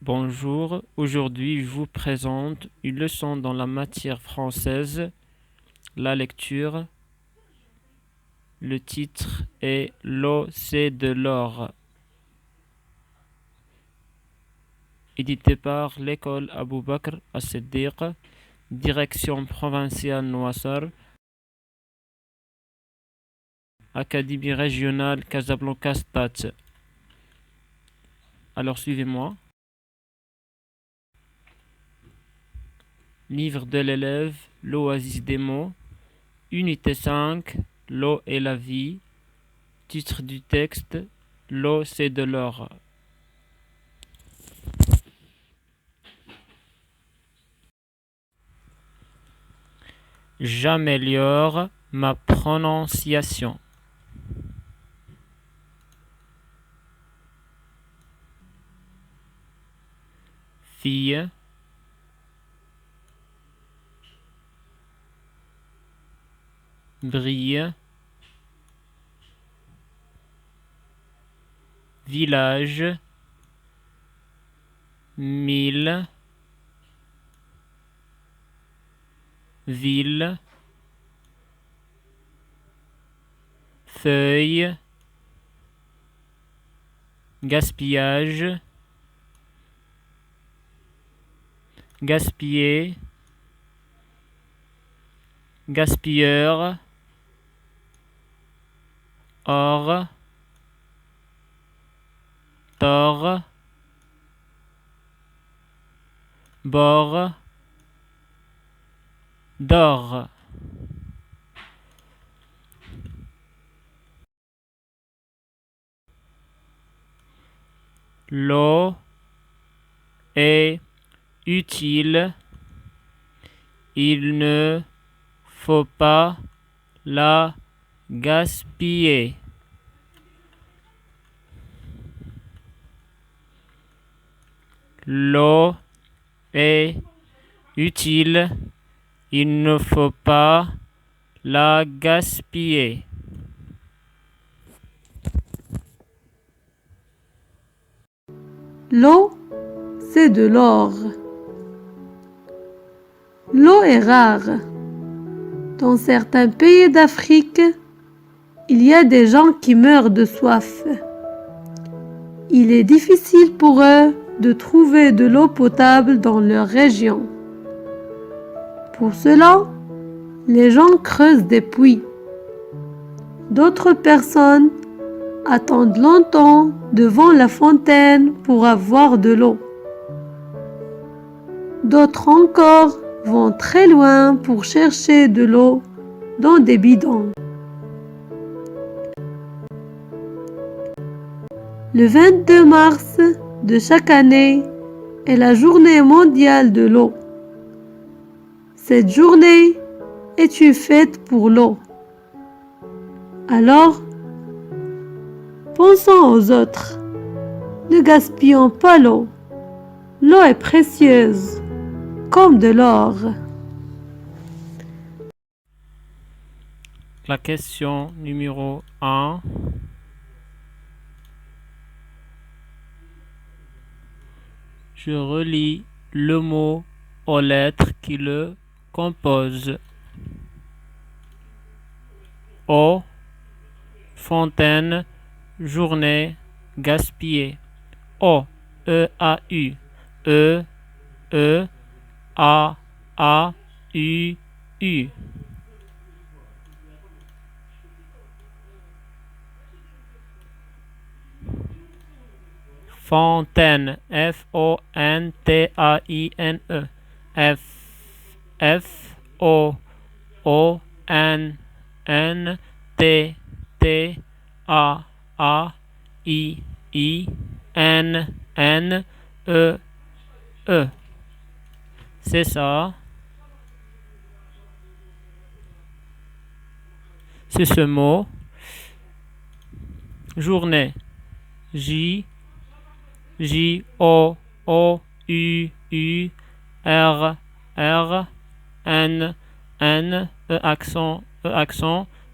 Bonjour, aujourd'hui je vous présente une leçon dans la matière française, la lecture. Le titre est L'eau c'est de l'or, édité par l'école Abou Bakr As-Siddiq, direction provinciale Noissar, Académie régionale Casablanca-Stade. Alors suivez-moi. Livre de l'élève, l'oasis des mots, unité 5, l'eau et la vie. Titre du texte, l'eau c'est de l'or. J'améliore ma prononciation. Fille, brille, village, mille, ville, feuille, gaspillage, gaspiller, gaspilleur, or, tort, bord, d'or. L'eau est utile, il ne faut pas la gaspiller. L'eau est utile, il ne faut pas la gaspiller. L'eau, c'est de l'or. L'eau est rare. Dans certains pays d'Afrique, il y a des gens qui meurent de soif. Il est difficile pour eux de trouver de l'eau potable dans leur région. Pour cela, les gens creusent des puits. D'autres personnes attendent longtemps devant la fontaine pour avoir de l'eau. D'autres encore vont très loin pour chercher de l'eau dans des bidons. Le 22 mars de chaque année est la journée mondiale de l'eau. Cette journée est une fête pour l'eau. Alors, pensons aux autres. Ne gaspillons pas l'eau. L'eau est précieuse, comme de l'or. La question numéro 1. Je relis le mot aux lettres qui le composent. Eau, fontaine, journée, gaspiller. O, E-A-U, E, E, A, A, U, U. Fontaine, F-O-N-T-A-I-N-E, F-O-N-T-A-I-I-N-N-E-E. C'est ça. C'est ce mot. Journée, J, J-O-O-U-U-R, R, N, N, E accent,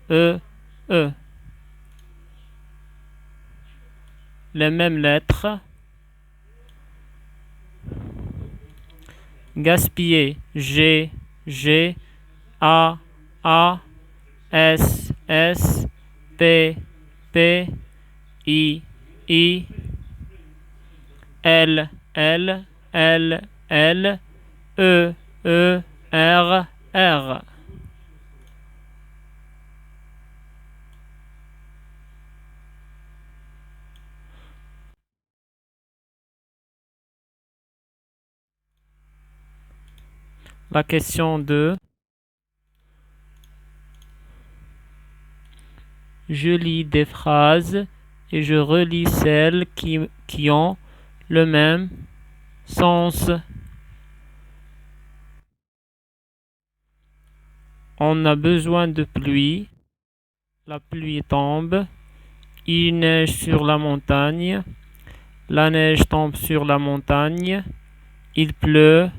E, E. Les mêmes lettres. gaspiller, G, L, La question 2. Je lis des phrases et je relis celles qui ont le même sens. On a besoin de pluie. La pluie tombe. Il neige sur la montagne. La neige tombe sur la montagne. Il pleut.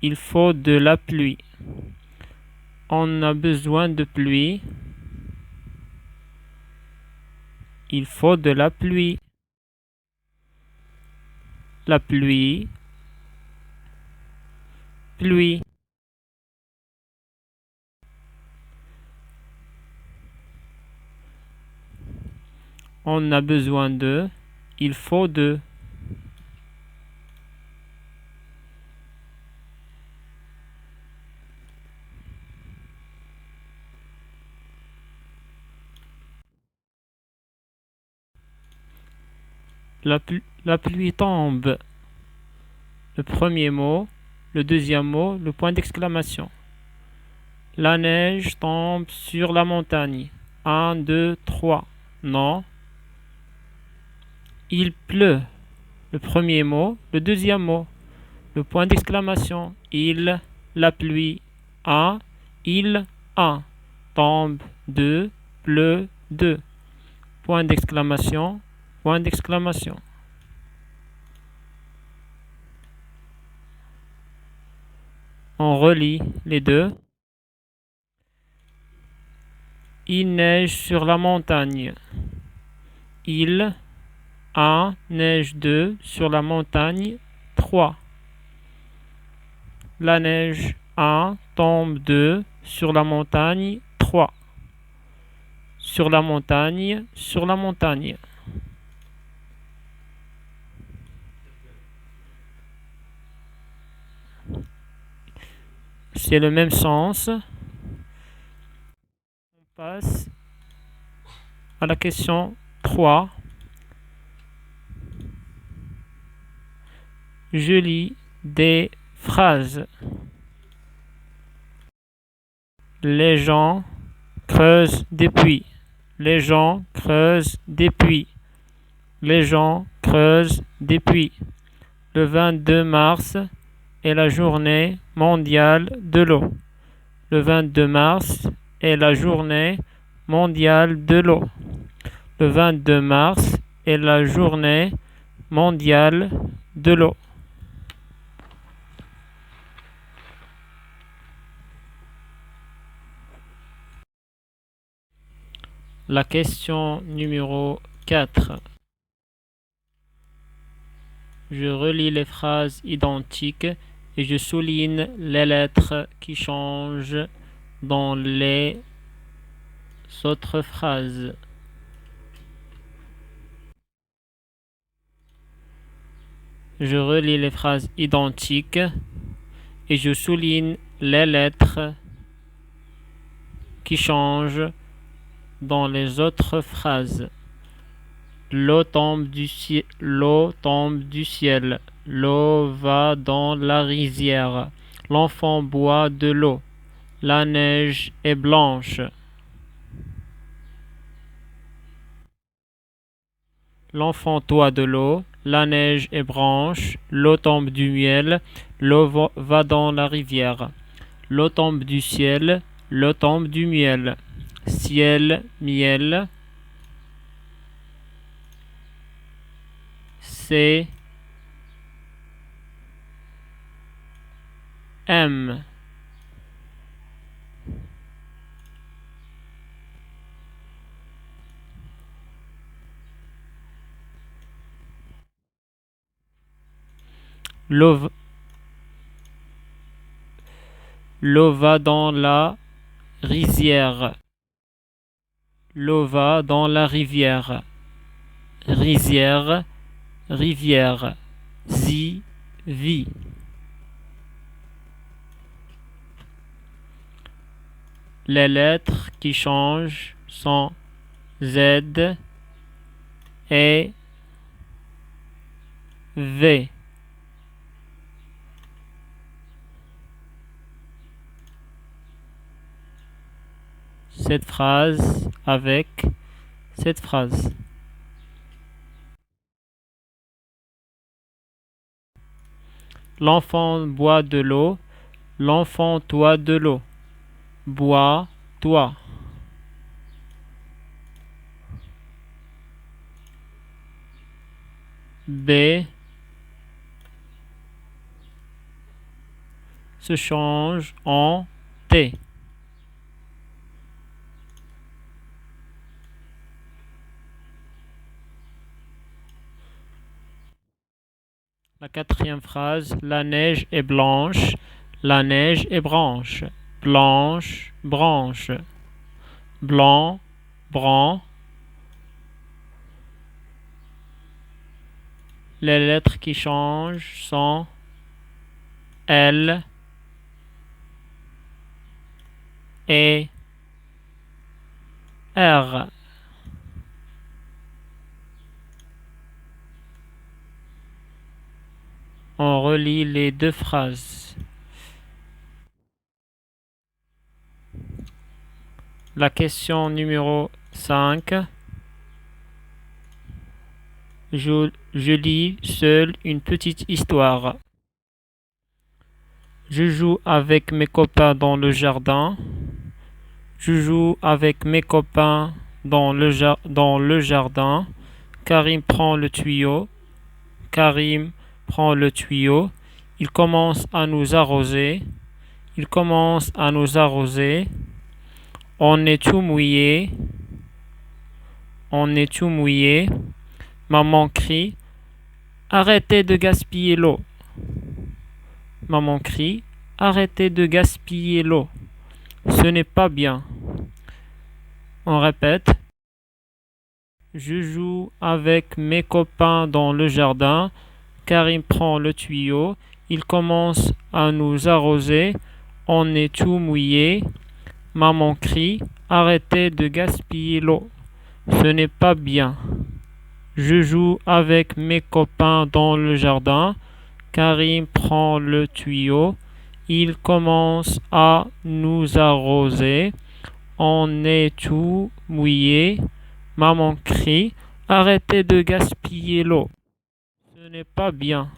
Il faut de la pluie. On a besoin de pluie. Il faut de la pluie. La pluie. Pluie. On a besoin de. Il faut de. La pluie tombe. Le premier mot. Le deuxième mot, le point d'exclamation. La neige tombe sur la montagne. 1, 2, 3. Non. Il pleut. Le premier mot, le deuxième mot, le point d'exclamation. Il, la pluie. 1, il, 1. Tombe, 2, pleut, 2. Point d'exclamation, point d'exclamation. On relit les deux. Il neige sur la montagne. Il, 1, neige 2, sur la montagne 3. La neige 1, tombe 2, sur la montagne 3. Sur la montagne, sur la montagne. C'est le même sens. On passe à la question 3. Je lis des phrases. Les gens creusent des puits. Les gens creusent des puits. Les gens creusent des puits. Le 22 mars est la journée mondiale de l'eau. Le 22 mars est la journée mondiale de l'eau. Le 22 mars est la journée mondiale de l'eau. La question numéro 4. Je relis les phrases identiques et je souligne les lettres qui changent dans les autres phrases. Je relis les phrases identiques et je souligne les lettres qui changent dans les autres phrases. L'eau tombe du ciel. L'eau tombe du ciel. L'eau va dans la rizière. L'enfant boit de l'eau. La neige est blanche. L'enfant toit de l'eau. La neige est blanche. L'eau tombe du miel. L'eau va dans la rivière. L'eau tombe du ciel. L'eau tombe du miel. Ciel, miel. C M L'eau L'eau va dans la rizière. L'eau va dans la rivière. Rizière, rivière. Zi, vie. Les lettres qui changent sont Z et V. Cette phrase avec cette phrase. L'enfant boit de l'eau. L'enfant boit de l'eau. Bois, toi. B se change en T. La quatrième phrase, la neige est blanche. La neige est branche. Blanche, branche. Blanc, brun. Les lettres qui changent sont L et R. On relit les deux phrases. La question numéro 5. Je lis seul une petite histoire. Je joue avec mes copains dans le jardin. Je joue avec mes copains dans le jardin. Karim prend le tuyau. Karim prend le tuyau. Il commence à nous arroser. Il commence à nous arroser. On est tout mouillé. On est tout mouillé. Maman crie. Arrêtez de gaspiller l'eau. Maman crie. Arrêtez de gaspiller l'eau. Ce n'est pas bien. On répète. Je joue avec mes copains dans le jardin. Karim prend le tuyau. Il commence à nous arroser. On est tout mouillé. Maman crie. Arrêtez de gaspiller l'eau. Ce n'est pas bien. Je joue avec mes copains dans le jardin. Karim prend le tuyau. Il commence à nous arroser. On est tout mouillé. Maman crie. Arrêtez de gaspiller l'eau. Ce n'est pas bien.